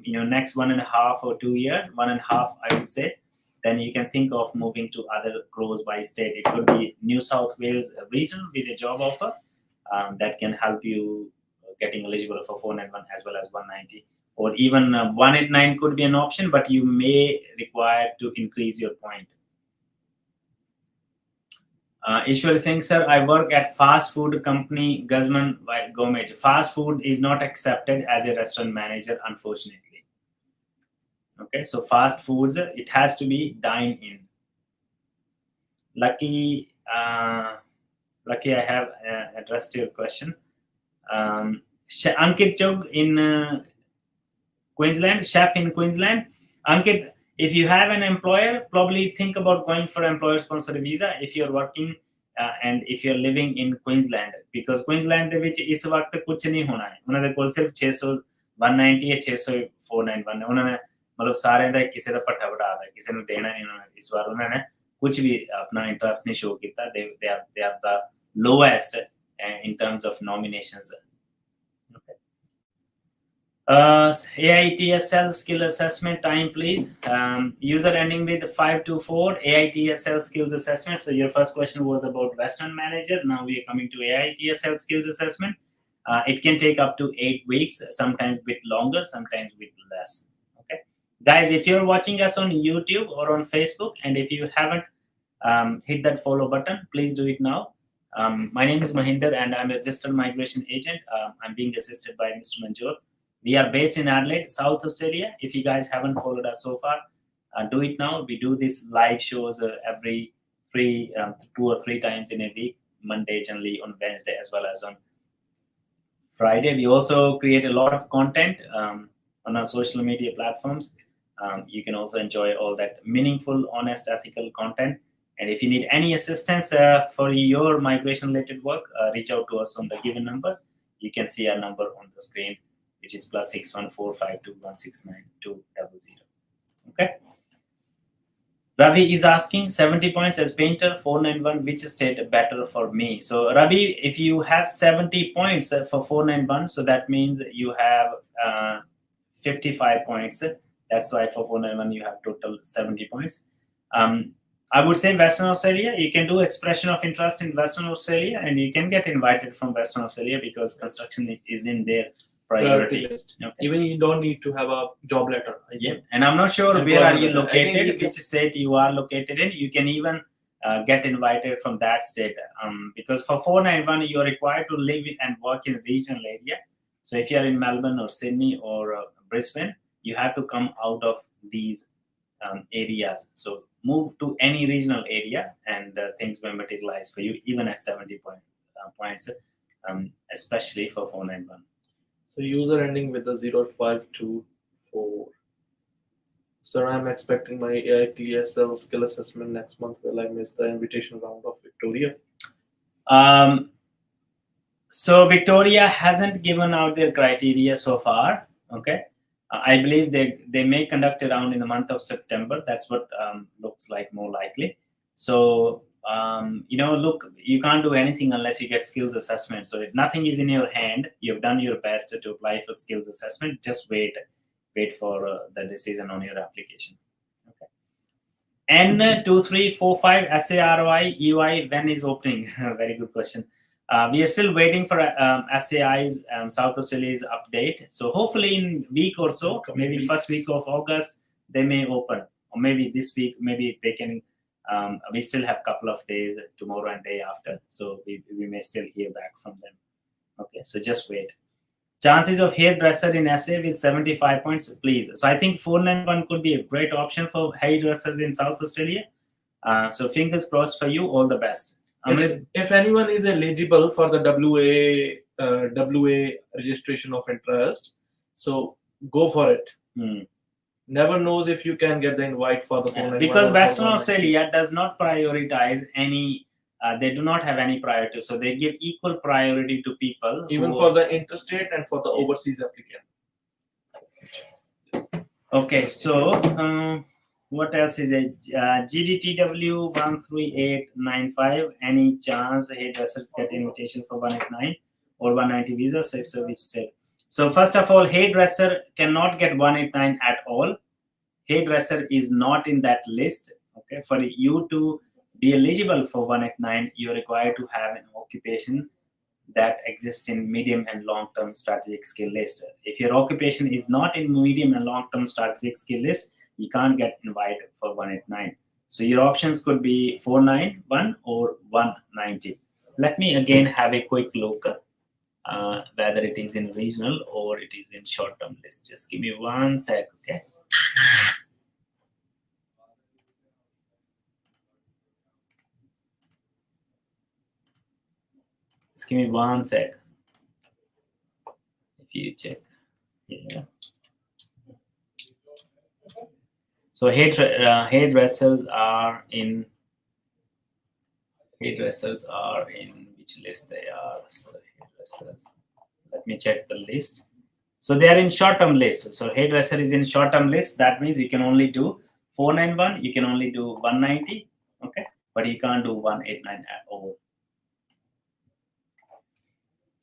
next 1.5 or 2 years. 1.5, I would say. Then you can think of moving to other close by state. It could be New South Wales region with a job offer that can help you getting eligible for 491 as well as 190. Or even 189 could be an option, but you may require to increase your point. Ishwar is saying, sir, I work at fast food company Guzman Gomez. Fast food is not accepted as a restaurant manager, unfortunately. Okay, so fast foods, it has to be dine in. Lucky, I have addressed your question. Ankit Chog in Queensland, chef in Queensland. Ankit, if you have an employer, probably think about going for employer-sponsored visa if you're working and if you're living in Queensland, because Queensland ਦੇ ਵਿੱਚ ਇਸ ਵਕਤ ਕੁਝ ਨਹੀਂ ਹੋਣਾ ਹੈ। ਉਹਨਾਂ ਦੇ ਕੋਲ ਸਿਰਫ 600 190 ਜਾਂ 600 491 ਉਹਨਾਂ ਨੇ ਮਤਲਬ ਸਾਰਿਆਂ ਦਾ ਕਿਸੇ ਦਾ ਪੱਠਾ ਵੜਾਦਾ, ਕਿਸੇ ਨੂੰ ਦੇਣਾ ਨਹੀਂ। ਉਹਨਾਂ ਨੇ ਇਸ ਵਾਰ ਉਹਨਾਂ ਨੇ ਕੁਝ ਵੀ ਆਪਣਾ ਇੰਟਰਸਟ ਨਹੀਂ ਸ਼ੋ ਕੀਤਾ। they are the lowest in terms of nominations. Okay. AITSL skill assessment time, please. User ending with 524, AITSL skills assessment. So your first question was about restaurant manager. Now we are coming to AITSL skills assessment. It can take up to 8 weeks, sometimes a bit longer, sometimes a bit less. Okay, guys, if you're watching us on YouTube or on Facebook, and if you haven't hit that follow button, please do it now. My name is Mahinder, and I'm a registered migration agent. I'm being assisted by Mr. Manjoor. We are based in Adelaide, South Australia. If you guys haven't followed us so far, do it now. We do these live shows every 2 or 3 times in a week. Monday, generally on Wednesday, as well as on Friday. We also create a lot of content on our social media platforms. You can also enjoy all that meaningful, honest, ethical content. And if you need any assistance for your migration-related work, reach out to us on the given numbers. You can see our number on the screen, which is +61 452 169 200. Okay. Ravi is asking 70 points as painter, 491, which state better for me? So Ravi, if you have 70 points for 491, so that means you have 55 points. That's why for 491 you have total 70 points. I would say Western Australia, you can do expression of interest in Western Australia and you can get invited from Western Australia because construction is in their priority list. Okay.
Even you don't need to have a job letter.
Yeah, and I'm not sure
And
where are you
I think
located, which state you are located in. You can even get invited from that state because for 491 you are required to live and work in a regional area. So if you are in Melbourne or Sydney or Brisbane, you have to come out of these areas. So move to any regional area and things will materialize for you even at 70 points, especially for 491.
So user ending with the 0524. Sir, I'm expecting my AITSL skill assessment next month. Will I miss the invitation round of Victoria?
So Victoria hasn't given out their criteria so far. Okay, I believe they may conduct a round in the month of September. That's what looks like more likely. So look, you can't do anything unless you get skills assessment. So if nothing is in your hand, you've done your best to apply for skills assessment. Just wait for the decision on your application. Okay. N2345 SAROI EY, when is opening? Very good question. We are still waiting for SAI's South Australia's update. So hopefully in week or so, maybe first week of August, they may open. Or maybe this week, maybe they can. We still have a couple of days, tomorrow and day after. So we may still hear back from them. Okay, so just wait. Chances of hairdresser in SA with 75 points, please. So I think 491 could be a great option for hairdressers in South Australia. So fingers crossed for you. All the best.
If anyone is eligible for the WA registration of interest, so go for it. Never knows if you can get the invite for the 491.
Because Western Australia does not prioritize any. They do not have any priority, so they give equal priority to people.
Even for the interstate and for the overseas applicant.
Okay, so what else is it? GDTW 13895. Any chance hairdressers get invitation for 189 or 190 visa? Safe service said. So first of all, hairdresser cannot get 189 at all. Hairdresser is not in that list. Okay, for you to be eligible for 189, you're required to have an occupation that exists in medium and long-term strategic skill list. If your occupation is not in medium and long-term strategic skill list, you can't get invited for 189. So your options could be 491 or 190. Let me again have a quick look whether it is in regional or it is in short-term list. Just give me 1 sec, okay? Just give me 1 sec. If you check, yeah. So hairdressers are in which list they are. So hairdressers. Let me check the list. So they are in short-term list. So hairdresser is in short-term list. That means you can only do 491. You can only do 190. Okay, but you can't do 189 at all.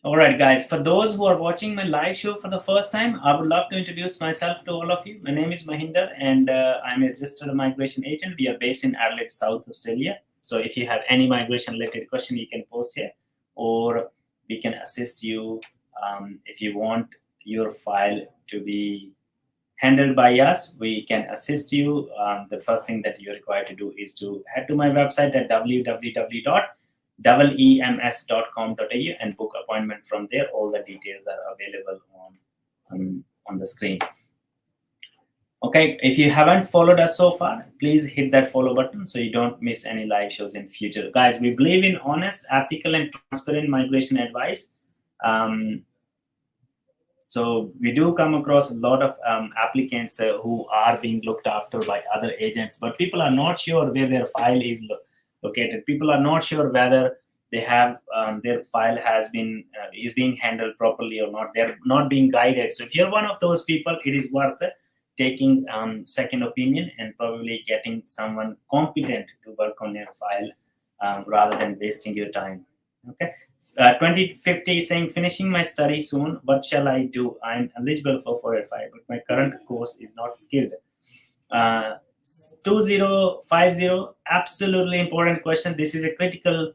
All right, guys, for those who are watching my live show for the first time, I would love to introduce myself to all of you. My name is Mahinder, and I'm a registered migration agent. We are based in Adelaide, South Australia. So if you have any migration-related question, you can post here, or we can assist you if you want your file to be handled by us. We can assist you. The first thing that you're required to do is to head to my website at www.ems.com.au and book appointment from there. All the details are available on the screen. Okay, if you haven't followed us so far, please hit that follow button so you don't miss any live shows in future. Guys, we believe in honest, ethical, and transparent migration advice. So we do come across a lot of applicants who are being looked after by other agents, but people are not sure where their file is located. People are not sure whether they have their file is being handled properly or not. They're not being guided. So if you're one of those people, it is worth taking second opinion and probably getting someone competent to work on your file rather than wasting your time. Okay. 2050 is saying, finishing my study soon. What shall I do? I'm eligible for 485, but my current course is not skilled. 2050, absolutely important question. This is a critical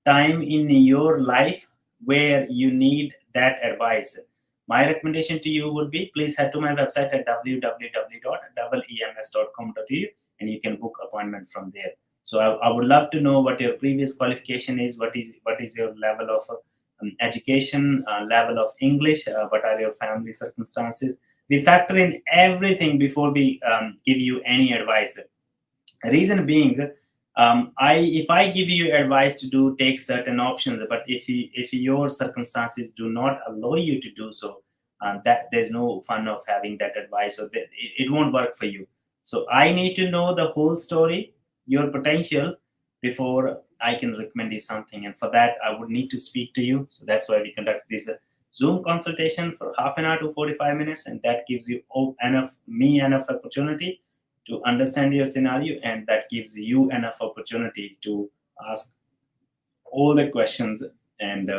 time in your life where you need that advice. My recommendation to you would be, please head to my website at www.eems.com.au and you can book appointment from there. So I would love to know what your previous qualification is, what is your level of education, level of English, what are your family circumstances. We factor in everything before we give you any advice. Reason being, if I give you advice to take certain options, but if your circumstances do not allow you to do so, that there's no fun of having that advice, or it won't work for you. So I need to know the whole story, your potential, before I can recommend you something. And for that, I would need to speak to you. So that's why we conduct this Zoom consultation for half an hour to 45 minutes, and that gives you enough opportunity to understand your scenario, and that gives you enough opportunity to ask all the questions and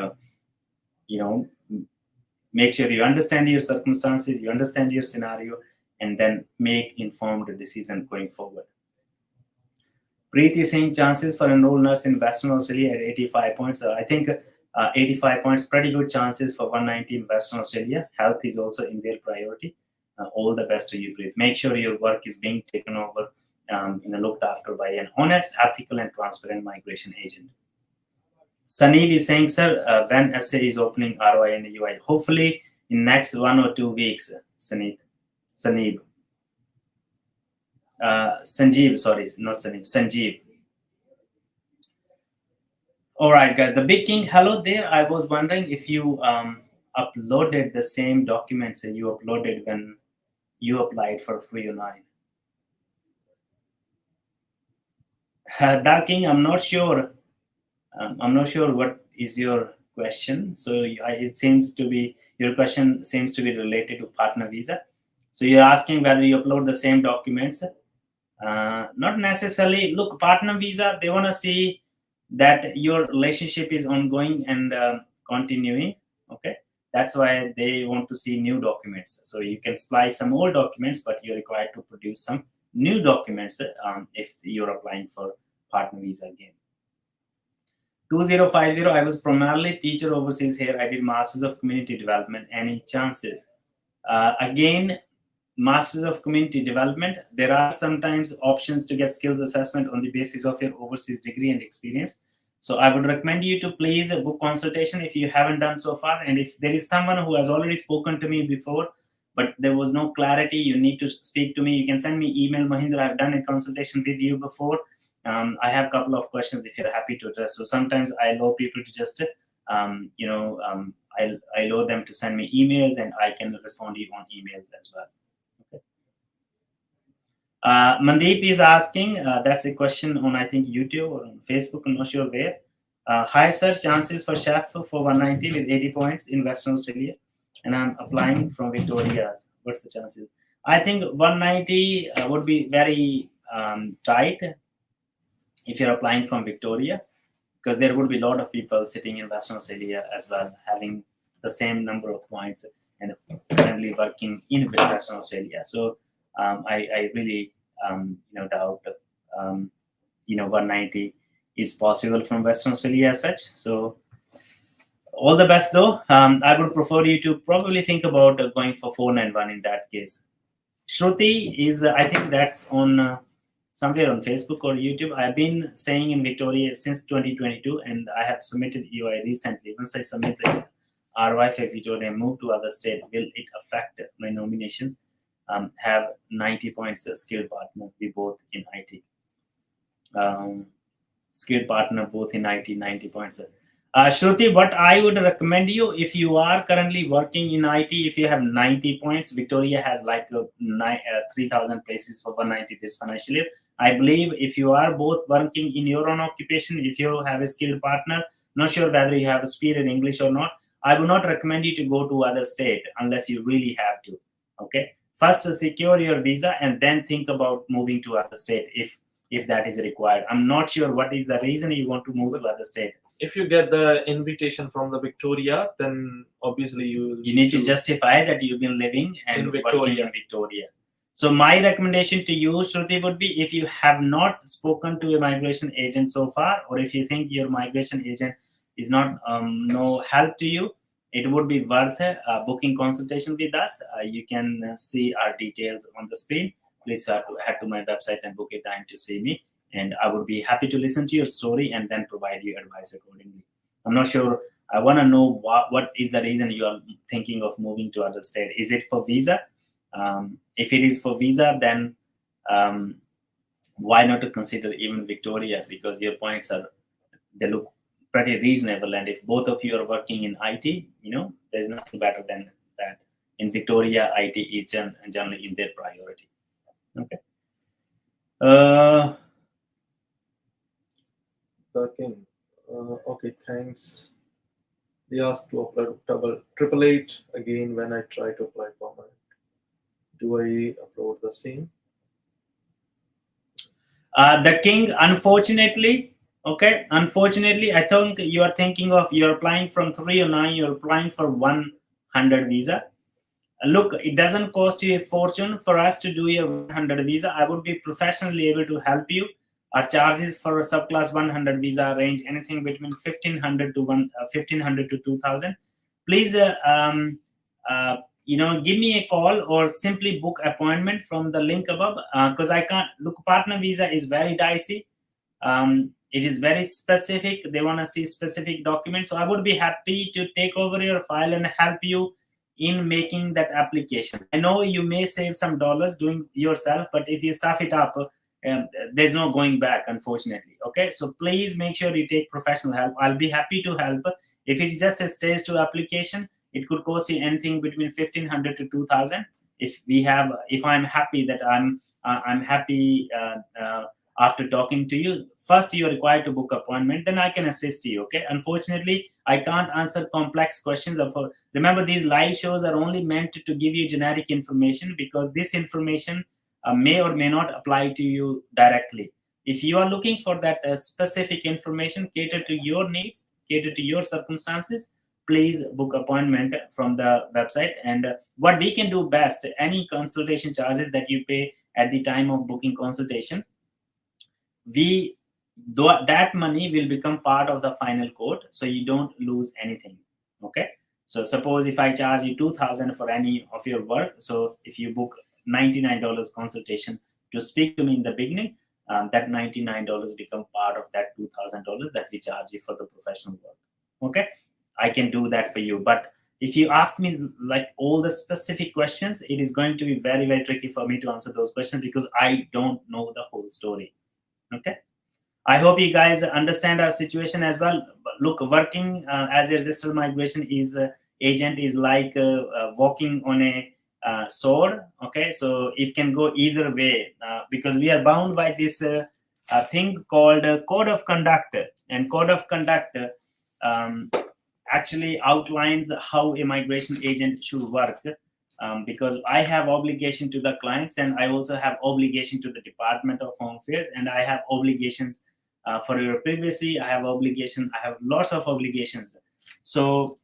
make sure you understand your circumstances, you understand your scenario, and then make informed decision going forward. Preet is saying, chances for enrolled nurse in Western Australia at 85 points. I think 85 points, pretty good chances for 190 in Western Australia. Health is also in their priority. All the best to you, Preet. Make sure your work is being taken over, looked after by an honest, ethical, and transparent migration agent. Saneeb is saying, sir, when SA is opening ROI and UI? Hopefully in next 1 or 2 weeks, Saneeb. Sanjeev, sorry, not Saneeb, Sanjeev. All right, guys. The Big King, hello there. I was wondering if you uploaded the same documents that you uploaded when you applied for 309. Dark King, I'm not sure what is your question. So it seems to be, your question seems to be related to partner visa. So you're asking whether you upload the same documents. Not necessarily. Look, partner visa, they want to see that your relationship is ongoing and continuing. Okay, that's why they want to see new documents. So you can supply some old documents, but you're required to produce some new documents if you're applying for partner visa again. 2050, I was primarily teacher overseas here. I did Masters of Community Development. Any chances? Again, Masters of Community Development, there are sometimes options to get skills assessment on the basis of your overseas degree and experience. So I would recommend you to please book consultation if you haven't done so far. And if there is someone who has already spoken to me before, but there was no clarity, you need to speak to me. You can send me email, Mahindra, I've done a consultation with you before. I have a couple of questions if you're happy to address. So sometimes I allow people to just, I allow them to send me emails, and I can respond to you on emails as well. Mandeep is asking, that's a question on, I think, YouTube or on Facebook, I'm not sure where. High search chances for chef for 190 with 80 points in Western Australia, and I'm applying from Victoria. What's the chances? I think 190 would be very tight if you're applying from Victoria, because there would be a lot of people sitting in Western Australia as well, having the same number of points and currently working in Western Australia. So I really doubt 190 is possible from Western Australia as such. So all the best though. I would prefer you to probably think about going for 491 in that case. Shruti is, I think that's on somewhere on Facebook or YouTube. I've been staying in Victoria since 2022, and I have submitted EOI recently. Once I submit the ROI for Victoria and move to other state, will it affect my nominations? Have 90 points skilled partner, we both in IT. Skilled partner both in IT, 90 points. Shruti, what I would recommend you, if you are currently working in IT, if you have 90 points, Victoria has like 3,000 places for 190 this financial year. I believe if you are both working in your own occupation, if you have a skilled partner, not sure whether you have a speed in English or not, I would not recommend you to go to other state unless you really have to. Okay. First, secure your visa and then think about moving to other state if that is required. I'm not sure what is the reason you want to move to other state.
If you get the invitation from the Victoria, then obviously you
need to justify that you've been living and working in Victoria. So my recommendation to you, Shruti, would be, if you have not spoken to a migration agent so far, or if you think your migration agent is not no help to you, it would be worth booking consultation with us. You can see our details on the screen. Please head to my website and book a time to see me, and I would be happy to listen to your story and then provide you advice accordingly. I'm not sure. I want to know what is the reason you are thinking of moving to other state. Is it for visa? If it is for visa, then why not to consider even Victoria, because your points they look pretty reasonable, and if both of you are working in IT, there's nothing better than that. In Victoria, IT is generally in their priority. Okay.
The king. Okay, thanks. They asked to upload 888 again when I try to apply permanent. Do I upload the same?
The king, unfortunately, I think you are thinking of, you're applying from 309, you're applying for 100 visa. Look, it doesn't cost you a fortune for us to do a 100 visa. I would be professionally able to help you. Our charges for a subclass 100 visa range anything between 1500 to 2000. Please, give me a call or simply book appointment from the link above, because I can't look. Partner visa is very dicey. It is very specific. They want to see specific documents. So I would be happy to take over your file and help you in making that application. I know you may save some dollars doing yourself, but if you stuff it up, there's no going back, unfortunately. Okay, so please make sure you take professional help. I'll be happy to help. If it's just a stage 2 application, it could cost you anything between 1500 to 2000. If I'm happy that I'm happy after talking to you, first you're required to book appointment, then I can assist you. Okay, unfortunately I can't answer complex questions. Remember, these live shows are only meant to give you generic information, because this information may or may not apply to you directly. If you are looking for that specific information, cater to your needs, cater to your circumstances, please book appointment from the website. And what we can do best, any consultation charges that you pay at the time of booking consultation, that money will become part of the final quote, so you don't lose anything. Okay, so suppose if I charge you 2000 for any of your work, so if you book $99 consultation to speak to me in the beginning, that $99 become part of that $2000 that we charge you for the professional work. Okay, I can do that for you. But if you ask me like all the specific questions, it is going to be very, very tricky for me to answer those questions, because I don't know the whole story. Okay, I hope you guys understand our situation as well. Look, working as a registered migration agent is like walking on a sword. Okay, so it can go either way, because we are bound by this thing called code of conduct. And code of conduct actually outlines how a migration agent should work, because I have obligation to the clients, and I also have obligation to the Department of Home Affairs, and I have obligations for your privacy. I have lots of obligations. So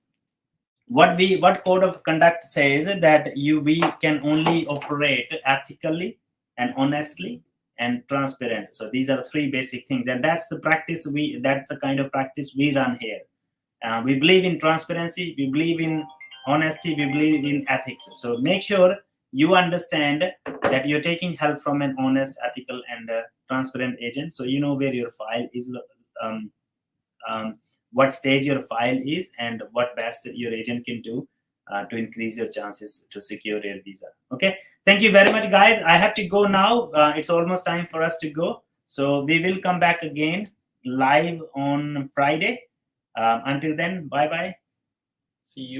what code of conduct says that we can only operate ethically and honestly and transparent. So these are 3 basic things, and that's the kind of practice we run here. We believe in transparency, we believe in honesty, we believe in ethics. So make sure you understand that you're taking help from an honest, ethical, and transparent agent, so you know where your file is, what stage your file is, and what best your agent can do to increase your chances to secure your visa. Okay, thank you very much, guys. I have to go now. It's almost time for us to go, so we will come back again live on Friday. Until then, bye bye. See you.